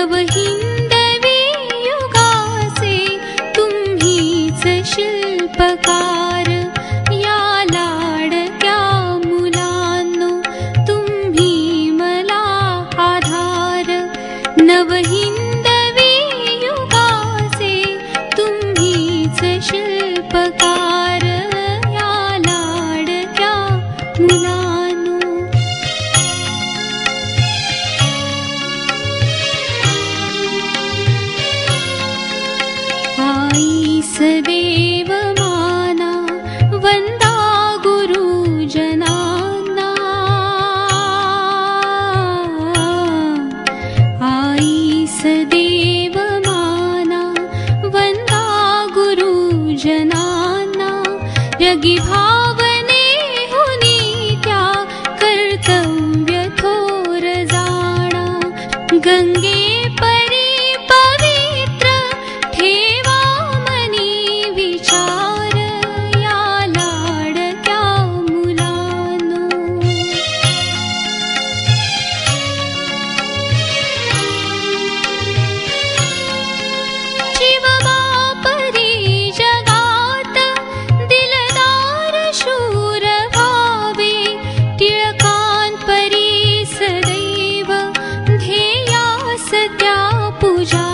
नवहिंदवी युगाचे तुम्हीच शिल्पकार, या लाडक्या मुलांनो तुम्ही मला आधार। नवहिंदवी युगाचे तुम्हीच शिल्पकार, या लाडक्या मुलांनो। आईस देव माना वंदा गुरुजनांना, आईस देव माना वंदा गुरुजनांना। जगी भावने हुनी त्या कर्तव्य थोर जाणा, गंगे परी पवित्र ठेवा मनी विचार, या लाडक्या मुलांनो। शिवबापरी जगात दिलदार शूर व्हावे, टिळकांपरी सदैव ध्येयास त्या पूजा